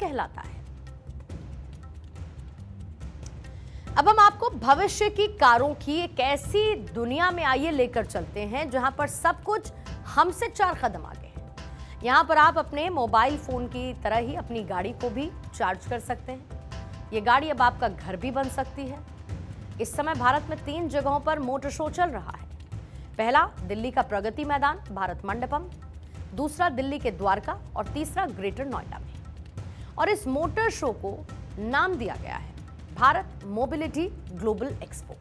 कहलाता है। अब हम आपको भविष्य की कारों की एक ऐसी दुनिया में आइए लेकर चलते हैं जहां पर सब कुछ हमसे 4 कदम आगे है। यहां पर आप अपने मोबाइल फोन की तरह ही अपनी गाड़ी को भी चार्ज कर सकते हैं। ये गाड़ी अब आपका घर भी बन सकती है। इस समय भारत में 3 जगहों पर मोटर शो चल रहा है। पहला दिल्ली का प्रगति मैदान भारत मंडपम, दूसरा दिल्ली के द्वारका और तीसरा ग्रेटर नोएडा में। और इस मोटर शो को नाम दिया गया है भारत मोबिलिटी ग्लोबल एक्सपो।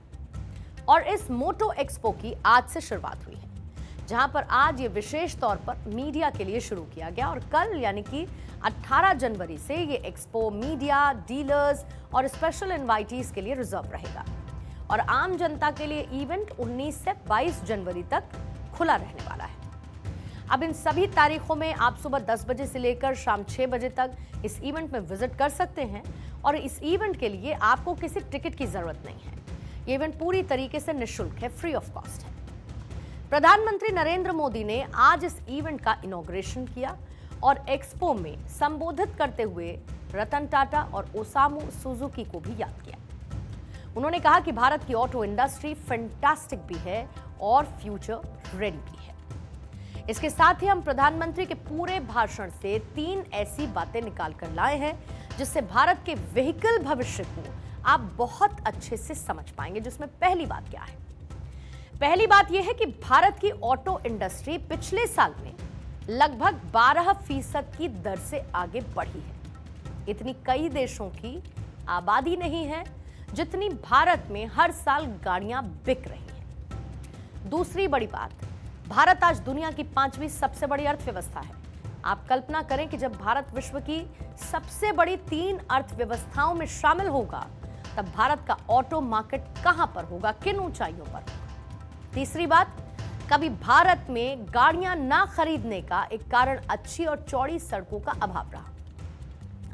और इस मोटो एक्सपो की आज से शुरुआत हुई है, जहां पर आज ये विशेष तौर पर मीडिया के लिए शुरू किया गया और कल यानी कि 18 जनवरी से ये एक्सपो मीडिया, डीलर्स और स्पेशल इनवाइटीज के लिए रिजर्व रहेगा और आम जनता के लिए इवेंट 19 से 22 जनवरी तक खुला रहने वाला है। अब इन सभी तारीखों में आप सुबह 10 बजे से लेकर शाम 6 बजे तक इस इवेंट में विजिट कर सकते हैं और इस इवेंट के लिए आपको किसी टिकट की जरूरत नहीं है। ये इवेंट पूरी तरीके से निःशुल्क है, फ्री ऑफ कॉस्ट है। प्रधानमंत्री नरेंद्र मोदी ने आज इस इवेंट का इनॉग्रेशन किया और एक्सपो में संबोधित करते हुए रतन टाटा और ओसामू सुजुकी को भी याद किया। उन्होंने कहा कि भारत की ऑटो इंडस्ट्री फैंटास्टिक भी है और फ्यूचर रेडी भी है। इसके साथ ही हम प्रधानमंत्री के पूरे भाषण से 3 ऐसी बातें निकाल कर लाए हैं जिससे भारत के व्हीकल भविष्य को आप बहुत अच्छे से समझ पाएंगे। जिसमें पहली बात क्या है? पहली बात यह है कि भारत की ऑटो इंडस्ट्री पिछले साल में लगभग 12% की दर से आगे बढ़ी है। इतनी कई देशों की आबादी नहीं है जितनी भारत में हर साल गाड़ियां बिक रही हैं। दूसरी बड़ी बात, भारत आज दुनिया की 5वीं सबसे बड़ी अर्थव्यवस्था है। आप कल्पना करें कि जब भारत विश्व की सबसे बड़ी 3 अर्थव्यवस्थाओं में शामिल होगा तब भारत का ऑटो मार्केट कहां पर होगा, किन ऊंचाइयों पर होगा। तीसरी बात, कभी भारत में गाड़ियां ना खरीदने का एक कारण अच्छी और चौड़ी सड़कों का अभाव रहा।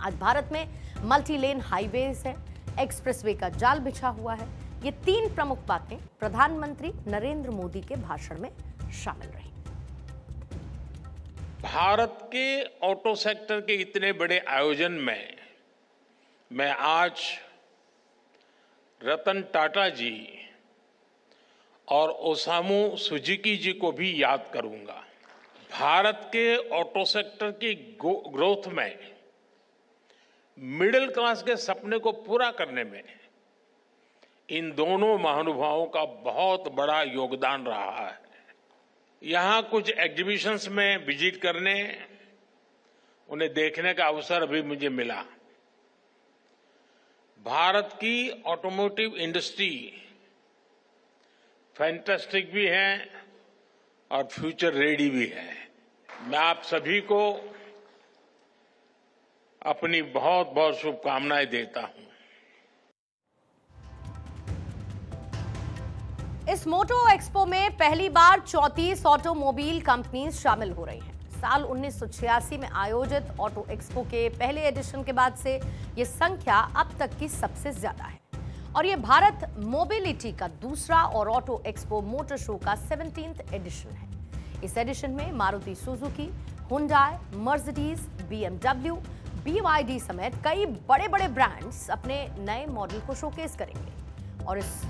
आज भारत में मल्टी लेन हाईवेज है, एक्सप्रेसवे का जाल बिछा हुआ है। ये 3 प्रमुख बातें प्रधानमंत्री नरेंद्र मोदी के भाषण में शामिल रही। भारत के ऑटो सेक्टर के इतने बड़े आयोजन में मैं आज रतन टाटा जी और ओसामू सुजुकी जी को भी याद करूंगा। भारत के ऑटो सेक्टर की ग्रोथ में मिडिल क्लास के सपने को पूरा करने में इन दोनों महानुभावों का बहुत बड़ा योगदान रहा है। यहाँ कुछ एग्जीबिशंस में विजिट करने, उन्हें देखने का अवसर भी मुझे मिला। भारत की ऑटोमोटिव इंडस्ट्री फैंटास्टिक भी है और फ्यूचर रेडी भी है। मैं आप सभी को अपनी बहुत बहुत शुभकामनाएं देता हूं। इस मोटो एक्सपो में पहली बार 34 ऑटोमोबाइल कंपनीज शामिल हो रही हैं। साल 1986 में आयोजित ऑटो एक्सपो के पहले एडिशन के बाद से ये संख्या अब तक की सबसे ज्यादा है और ये भारत मोबिलिटी का दूसरा और ऑटो एक्सपो मोटर शो का 17th एडिशन है। इस एडिशन में Maruti Suzuki, Hyundai, Mercedes, BMW, BYD समेत कई बड़े बड़े ब्रांड्स अपने नए मॉडल को शोकेस करेंगे। और इस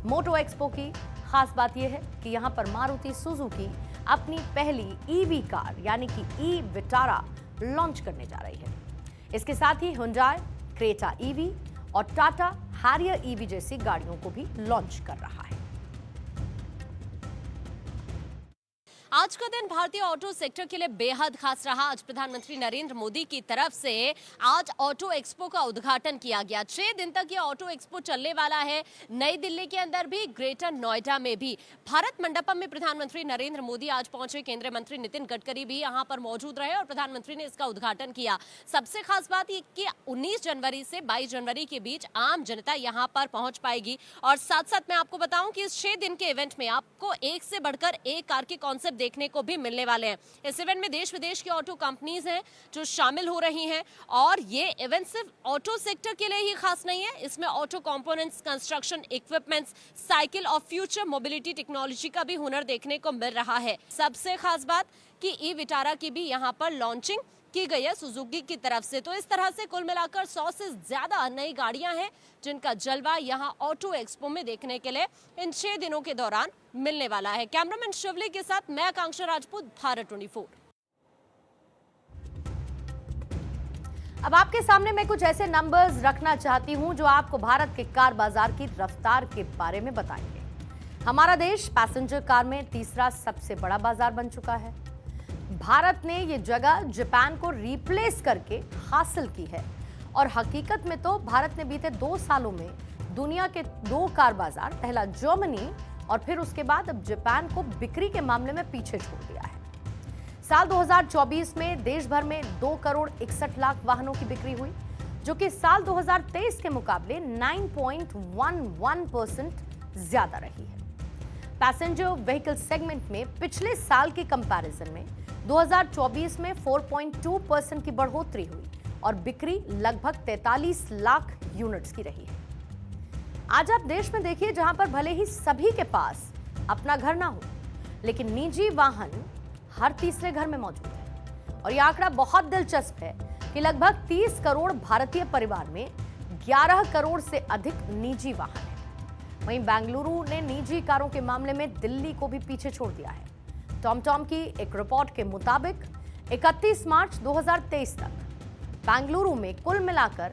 मोटो एक्सपो की खास बात यह है कि यहां पर मारुति सुजुकी अपनी पहली ईवी कार यानी कि ई विटारा लॉन्च करने जा रही है। इसके साथ ही हुंडई क्रेटा ईवी और टाटा हैरियर ईवी जैसी गाड़ियों को भी लॉन्च कर रहा है। आज का दिन भारतीय ऑटो सेक्टर के लिए बेहद खास रहा। आज प्रधानमंत्री नरेंद्र मोदी की तरफ से आज ऑटो एक्सपो का उद्घाटन किया गया। 6 दिन तक ये ऑटो एक्सपो चलने वाला है। नई दिल्ली के अंदर भी, ग्रेटर नोएडा में भी। भारत मंडपम में प्रधानमंत्री नरेंद्र मोदी आज पहुंचे। केंद्रीय मंत्री नितिन गडकरी भी यहां पर मौजूद रहे और प्रधानमंत्री ने इसका उद्घाटन किया। सबसे खास बात ये कि 19 जनवरी से 22 जनवरी के बीच आम जनता यहां पर पहुंच पाएगी। और साथ साथ मैं आपको बताऊं कि इस 6 दिन के इवेंट में आपको एक से बढ़कर एक कार के कॉन्सेप्ट देखने को भी मिलने वाले हैं। इस इवेंट में देश विदेश की ऑटो कंपनीज हैं जो शामिल हो रही हैं और ये इवेंट सिर्फ ऑटो सेक्टर के लिए ही खास नहीं है। इसमें auto components, construction equipments, cycle और फ्यूचर मोबिलिटी टेक्नोलॉजी का भी हुनर देखने को मिल रहा है। सबसे खास बात कि ई विटारा की भी यहाँ पर लॉन्चिंग की गई है सुजुकी की तरफ से। तो इस तरह से कुल मिलाकर 100 से ज्यादा नई गाड़ियां हैं जिनका जलवा यहां ऑटो एक्सपो में देखने के लिए इन 6 दिनों के दौरान मिलने वाला है। कैमरामैन शिवली के साथ मैं आकांक्षा राजपूत, भारत 24। अब आपके सामने मैं कुछ ऐसे नंबर्स रखना चाहती हूं जो आपको भारत के कार बाजार की रफ्तार के बारे में बताएंगे। हमारा देश पैसेंजर कार में तीसरा सबसे बड़ा बाजार बन चुका है। भारत ने ये जगह जापान को रिप्लेस करके हासिल की है और हकीकत में तो भारत ने बीते 2 सालों में दुनिया के 2 कार बाजार, पहला जर्मनी और फिर उसके बाद अब जापान को बिक्री के मामले में पीछे छोड़ दिया है। साल 2024 में देश भर में 2 करोड़ 61 लाख वाहनों की बिक्री हुई, जो कि साल 2023 के मुकाबले 9.11% ज्यादा रही है। पैसेंजर व्हीकल सेगमेंट में पिछले साल की कंपैरिजन में 2024 में 4.2% की बढ़ोतरी हुई और बिक्री लगभग 43 लाख यूनिट्स की रही है। आज आप देश में देखिए जहां पर भले ही सभी के पास अपना घर ना हो, लेकिन निजी वाहन हर तीसरे घर में मौजूद है। और यह आंकड़ा बहुत दिलचस्प है कि लगभग 30 करोड़ भारतीय परिवार में 11 करोड़ से अधिक निजी वाहन है। वहीं बेंगलुरु ने निजी कारों के मामले में दिल्ली को भी पीछे छोड़ दिया है। टॉमटॉम की एक रिपोर्ट के मुताबिक 31 मार्च 2023 तक बेंगलुरु में कुल मिलाकर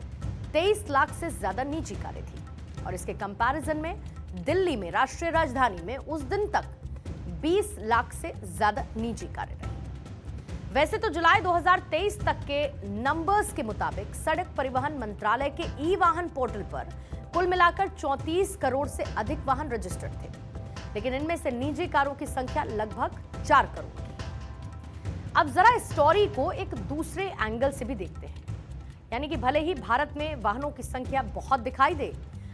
23 लाख से ज्यादा निजी कारें थी और इसके कंपैरिजन में दिल्ली में, राष्ट्रीय राजधानी में, उस दिन तक 20 लाख से ज्यादा निजी कारें रही। वैसे तो जुलाई 2023 तक के नंबर्स के मुताबिक सड़क परिवहन मंत्रालय के ई वाहन पोर्टल पर कुल मिलाकर 34 करोड़ से अधिक वाहन रजिस्टर्ड थे, लेकिन इनमें से निजी कारों की संख्या लगभग 4 करोड़ की। अब जरा इस स्टोरी को एक दूसरे एंगल से भी देखते हैं, यानी कि भले ही भारत में वाहनों की संख्या बहुत दिखाई दे,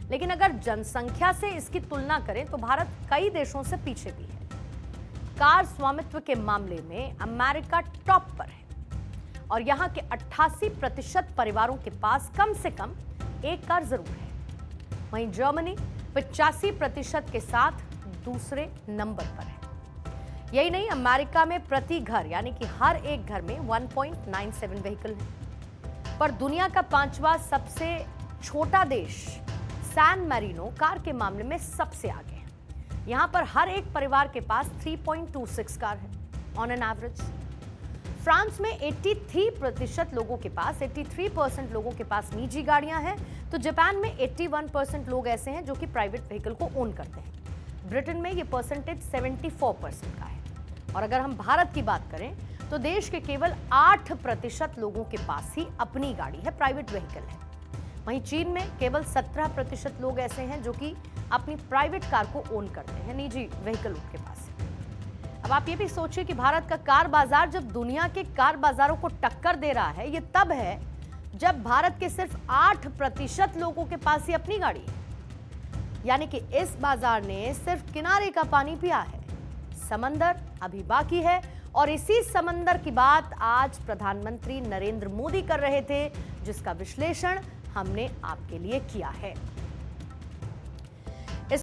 लेकिन अगर जनसंख्या से इसकी तुलना करें तो भारत कई देशों से पीछे भी है। कार स्वामित्व के मामले में अमेरिका टॉप पर है और यहां के 88% परिवारों के पास कम से कम एक कार जरूर है। वहीं जर्मनी 85% के साथ दूसरे नंबर पर है। यही नहीं, अमेरिका में प्रति घर यानी कि हर एक घर में 1.97 व्हीकल है। पर दुनिया का 5वां सबसे छोटा देश सैन मैरिनो कार के मामले में सबसे आगे है। यहां पर हर एक परिवार के पास 3.26 कार है ऑन एन एवरेज। फ्रांस में 83% लोगों के पास 83% लोगों के पास निजी गाड़ियां हैं, तो जापान में 81% लोग ऐसे हैं जो कि प्राइवेट व्हीकल को ओन करते हैं। ब्रिटेन में ये परसेंटेज 74% का है। और अगर हम भारत की बात करें तो देश के केवल 8% लोगों के पास ही अपनी गाड़ी है, प्राइवेट व्हीकल है। वहीं चीन में केवल 17% लोग ऐसे हैं जो कि अपनी प्राइवेट कार को ओन करते हैं, निजी व्हीकल उनके पास है। अब आप ये भी सोचिए कि भारत का कार बाजार जब दुनिया के कार बाजारों को टक्कर दे रहा है, ये तब है जब भारत के सिर्फ 8% लोगों के पास ही अपनी गाड़ी है। यानी कि इस बाजार ने सिर्फ किनारे का पानी पिया है, समंदर अभी बाकी है। और इसी समंदर की बात आज प्रधानमंत्री नरेंद्र मोदी कर रहे थे, जिसका विश्लेषण हमने आपके लिए किया है।